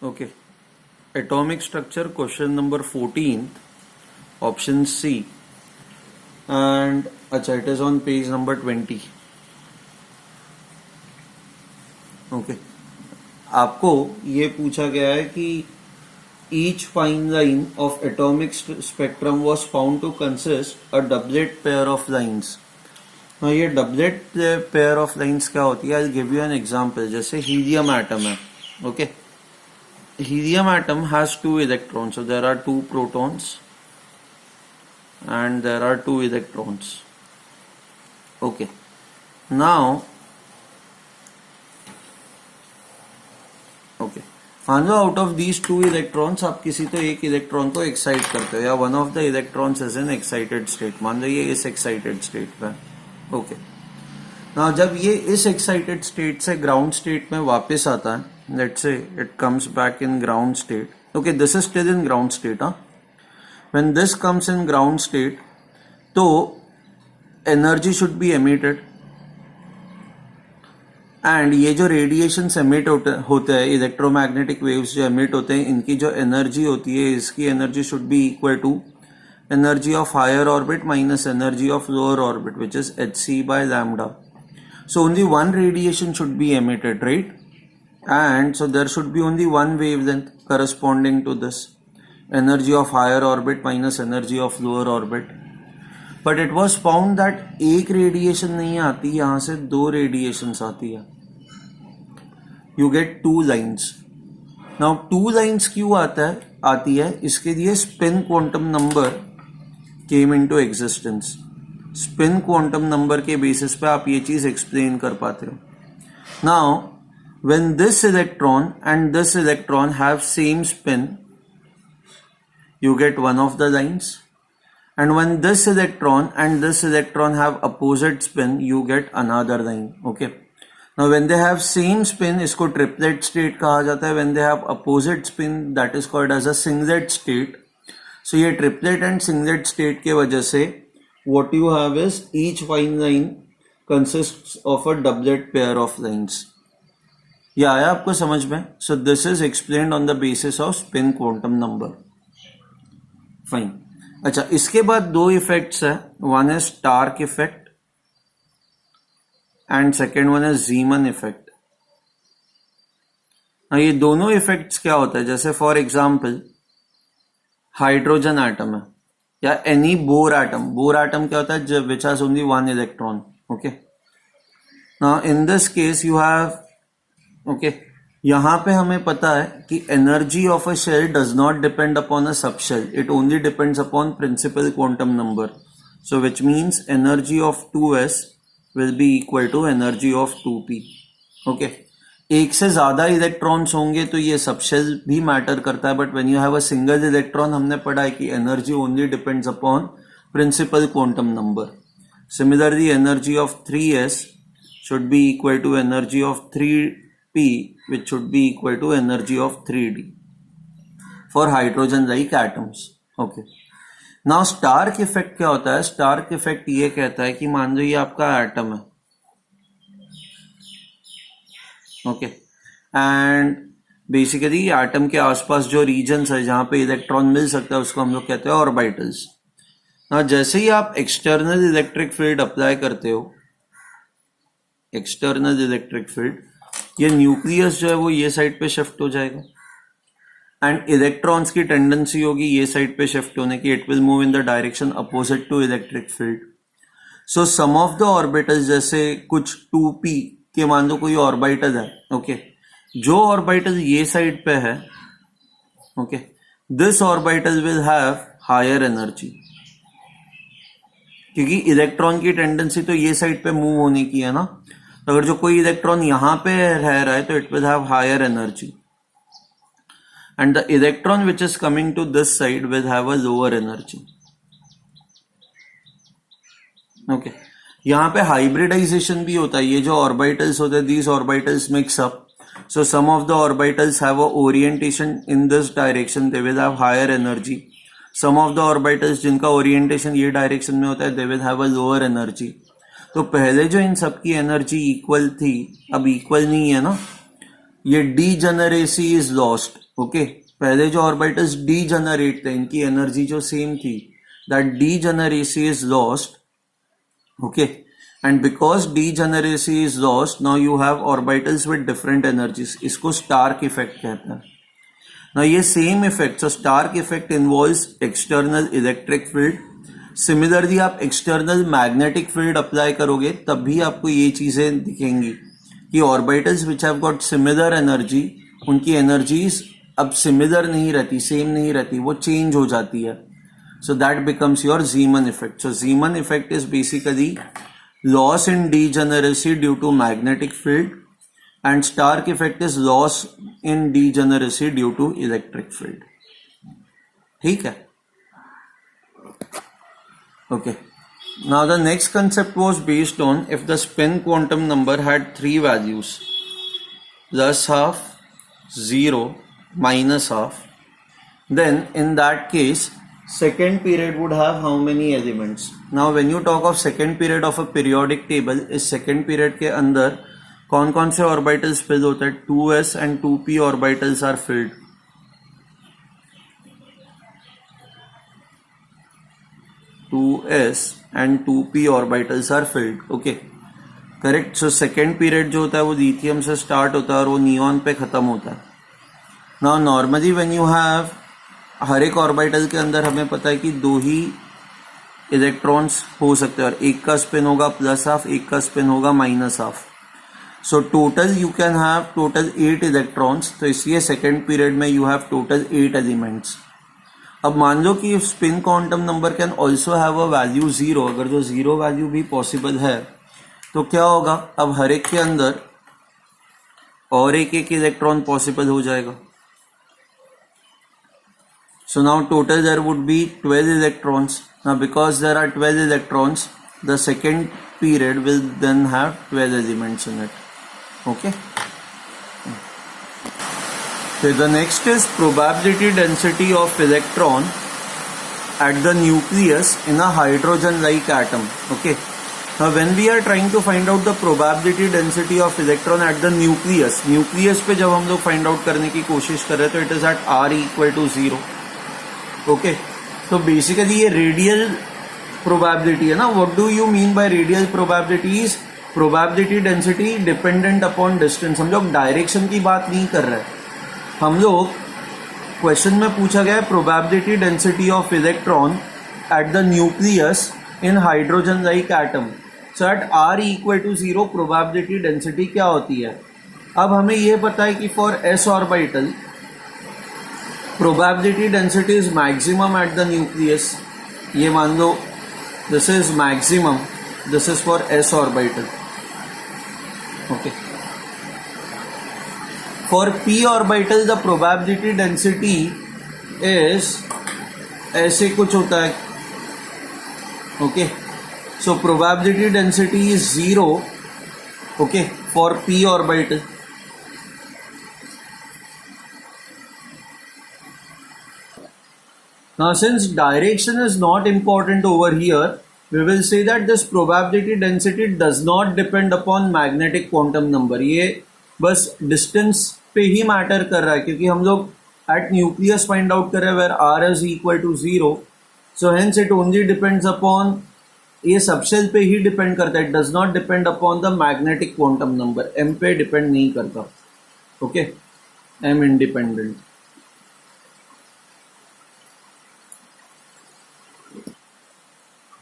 Okay. Atomic structure, question number 14, option C. And it is on page number 20. Okay. आपको ये पूछा गया है कि each fine line of atomic spectrum was found to consist a doublet pair of lines. now ये doublet pair of lines क्या होती है? I'll give you an example. जैसे helium atom है. Okay. Helium atom has 2 electrons, so there are 2 protons and there are 2 electrons. Okay. Now, okay. मान लो out of these 2 electrons आप किसी तो एक इलेक्ट्रॉन को एक्साइट करते हो या one of the electrons is in excited state. मान लो ये इस excited state पे. Okay. Now जब ये इस excited state से ground state में वापस आता है, let's say it comes back in ground state. Okay, this is still in ground state. When this comes in ground state, तो energy should be emitted. And ये जो रेडिएशंस एमिट होते हैं, इलेक्ट्रोमैग्नेटिक वेव्स जो एमिट होते हैं, इनकी जो एनर्जी होती है, इसकी energy should be equal to energy of higher orbit minus energy of lower orbit, which is hc by lambda. So only one radiation should be emitted, right? And so there should be only one wavelength corresponding to this energy of higher orbit minus energy of lower orbit. But it was found that एक radiation नहीं आती, यहां से 2 radiations आती है. You get 2 lines. Now 2 lines क्यों आती है? इसके लिए spin quantum number came into existence. Spin quantum number के बेसिस पे आप ये चीज एक्सप्लेन कर पाते हो. Now when this electron and this electron have same spin, you get one of the lines. And when this electron and this electron have opposite spin, you get another line. Okay. Now when they have same spin, इसको triplet state कहा जाता है. When they have opposite spin, that is called as a singlet state. So ये triplet and singlet state के वजह से what you have is each fine line consists of a doublet pair of lines. ये आया आपको समझ में? So this is explained on the basis of spin quantum number. Fine. अच्छा, इसके बाद 2 इफेक्ट्स है. One is Stark effect and second one is Zeeman effect. ये दोनों इफेक्ट्स क्या होता है? जैसे फॉर एग्जांपल हाइड्रोजन एटम है या any Bohr atom. Bohr atom क्या होता है? Which has only 1 electron. Okay. Now in this case you have, okay, यहां पे हमें पता है कि energy of a shell does not depend upon a subshell, it only depends upon principal quantum number. So which means energy of 2s will be equal to energy of 2p. Okay. एक से ज्यादा electrons होंगे तो ये सब shell भी matter करता है, but when you have a single electron, हमने पढ़ा है कि energy only depends upon principal quantum number. Similarly energy of 3s should be equal to energy of 3p, which should be equal to energy of 3d for hydrogen like atoms. Okay. Now Stark effect क्या होता है? Stark effect ये कहता है कि मान लो ये आपका एटम है. ओके. एंड बेसिकली एटम के आसपास जो रीजन्स है जहां पे इलेक्ट्रॉन मिल सकता है उसको हम लोग कहते हैं ऑर्बिटल्स. ना जैसे ही आप एक्सटर्नल इलेक्ट्रिक फील्ड अप्लाई करते हो, एक्सटर्नल इलेक्ट्रिक फील्ड, ये न्यूक्लियस जो है वो ये साइड पे शिफ्ट हो जाएगा एंड इलेक्ट्रॉन्स की टेंडेंसी होगी ये साइड पे शिफ्ट होने की. It will move in the direction opposite to electric field. So some of the orbitals, जैसे कुछ 2p के मान लो कोई ऑर्बिटल है. ओके. जो ऑर्बिटल ये साइड पे है, okay, this orbital will have higher energy, क्योंकि इलेक्ट्रॉन की टेंडेंसी तो ये साइड पे मूव होने की है ना. अगर जो कोई इलेक्ट्रॉन यहां पे रह रहा है तो it will have higher energy and the electron which is coming to this side will have a lower energy. Okay. यहां पे हाइब्रिडाइजेशन भी होता है. ये जो ऑर्बिटल्स होते हैं, these orbitals mix up. So some of the orbitals have a orientation in this direction, they will have higher energy. Some of the orbitals जिनका ओरिएंटेशन ये डायरेक्शन में होता है, they will have a lower energy. तो पहले जो इन सबकी energy equal थी, अब इक्वल नहीं है ना. ये डीजेनरेसी इज लॉस्ट. ओके पहले जो ऑर्बिटल्स डीजेनरेट थे इनकी एनर्जी जो सेम थी, that degeneracy is lost. Okay and because degeneracy is lost now you have orbitals with different energies. इसको स्टार्क इफेक्ट कहते हैं. ना ये same effect, so Stark effect involves external electric field. Similarly आप external magnetic field apply करोगे तब भी आपको ये चीजें दिखेंगी कि orbitals which have got similar energy, उनकी एनर्जीज अब सिमिलर नहीं रहती, सेम नहीं रहती, वो चेंज हो जाती है. So that becomes your Zeeman effect. So Zeeman effect is basically loss in degeneracy due to magnetic field and Stark effect is loss in degeneracy due to electric field. ठीक है. Okay. Now the next concept was based on if the spin quantum number had three values, plus half, 0, minus half, then in that case second period would have how many elements? Now when you talk of second period of a periodic table, इस second period के अंदर कौन कौन से orbitals fill होते हैं? 2s and 2p orbitals are filled. 2s and 2p orbitals are filled. Okay correct. So second period जो होता है वो लिथियम से स्टार्ट होता है और वो नियॉन पे खत्म होता है. Now normally when you have, हर एक ऑर्बिटल के अंदर हमें पता है कि दो ही इलेक्ट्रॉन्स हो सकते हैं और एक का स्पिन होगा प्लस हाफ, एक का स्पिन होगा minus half. So total you can have total 8 electrons. तो इसलिए सेकेंड पीरियड में यू हैव टोटल 8 एलिमेंट्स. अब मान लो कि spin quantum number can also have a value 0. अगर जो 0 वैल्यू भी पॉसिबल है तो क्या होगा, अब हर एक के अंदर और एक एक इलेक्ट्रॉन पॉसिबल हो जाएगा. So now total there would be 12 electrons. Now because there are 12 electrons, the second period will then have 12 elements in it. Okay. So the next is probability density of electron at the nucleus in a hydrogen-like atom. Okay. Now when we are trying to find out the probability density of electron at the nucleus पे जब हम लोग find out करने की कोशिश कर रहे हैं तो it is at r equal to 0. Okay. तो basically ये radial probability है ना. What do you mean by radial probability? is probability density dependent upon distance. हम लोग डायरेक्शन की बात नहीं कर रहे. हम लोग क्वेश्चन में पूछा गया है probability density of electron at the nucleus in hydrogen like atom. So at r equal to 0 probability density क्या होती है? अब हमें यह पता है कि for s orbital probability density is maximum at the nucleus. ये मान लो this is maximum, this is for s orbital. Okay. For p orbital the probability density is ऐसे कुछ होता है. Okay. So probability density is 0. Okay. For p orbital. Now since direction is not important over here, we will say that this probability density does not depend upon magnetic quantum number. ये बस distance पे ही matter कर रहा है क्योंकि हम लोग at nucleus find out कर रहे हैं where r is equal to 0. So hence it only depends upon, ये सबशेल पे ही डिपेंड करता है. It does not depend upon the magnetic quantum number. m पे डिपेंड नहीं करता. Okay. m independent.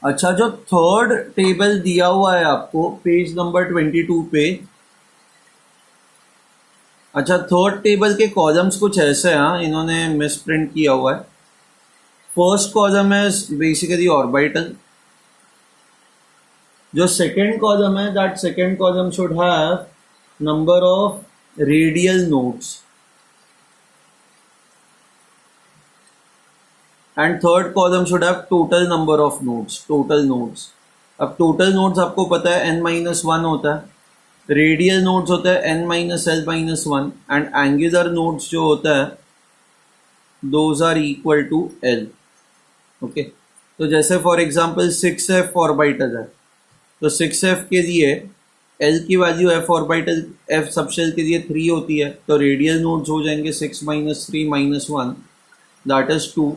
अच्छा, जो थर्ड टेबल दिया हुआ है आपको पेज नंबर 22 पे, अच्छा थर्ड टेबल के कॉलम्स कुछ ऐसे हैं, इन्होंने मिस प्रिंट किया हुआ है. फर्स्ट कॉलम है बेसिकली ऑर्बिटल. जो सेकेंड कॉलम है, that second column should have number of radial nodes and third column should have total number of nodes, total nodes. अब टोटल नोड्स आपको पता है n-1 होता है, रेडियल नोड्स होता है n-l-1 एंड एंगुलर नोड्स जो होता है those are equal to l. Okay, तो जैसे फॉर एग्जांपल 6f ऑर्बिटल है तो 6f के लिए एल की value F orbital F subshell के लिए 3 होती है, तो रेडियल नोड्स हो जाएंगे 6 minus 3 minus 1, that is 2.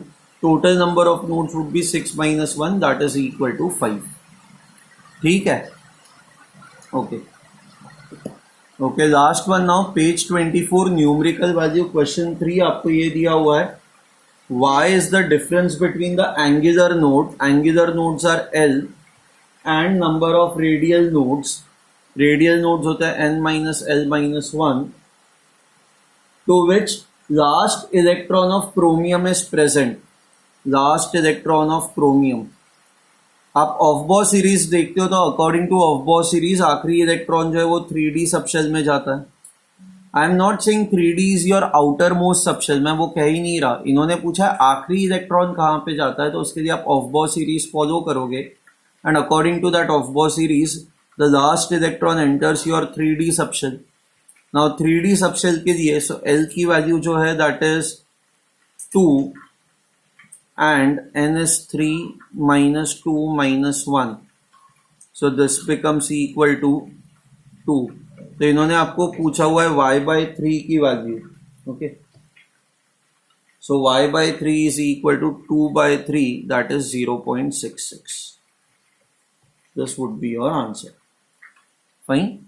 Total number of nodes would be 6 minus 1, that is equal to 5. ठीक है, okay okay. Last one now, page 24, numerical value question 3. आपको ये दिया हुआ है, y is the difference between the angular nodes are L and number of radial nodes होता है n minus L minus 1, to which last electron of chromium is present. last electron of chromium. आप aufbau series देखते हो तो according to ऑफबॉ series आखिरी electron जो है वो 3D सबशेल में जाता है. I am not saying 3D is your outer most subshell, मैं वो कह ही नहीं रहा. इन्होंने पूछा है आखिरी इलेक्ट्रॉन कहाँ पे जाता है, तो उसके लिए आप ऑफबॉ सीरीज फॉलो करोगे, and according to that aufbau series the last electron enters your 3D subshell. Now 3D subshell के लिए सो L की वैल्यू जो है that is 2 and n is 3 minus 2 minus 1, so this becomes equal to 2. तो इन्होंने आपको पूछा हुआ है y by 3 की value. Okay, so y by 3 is equal to 2 by 3, that is 0.66. this would be your answer. Fine.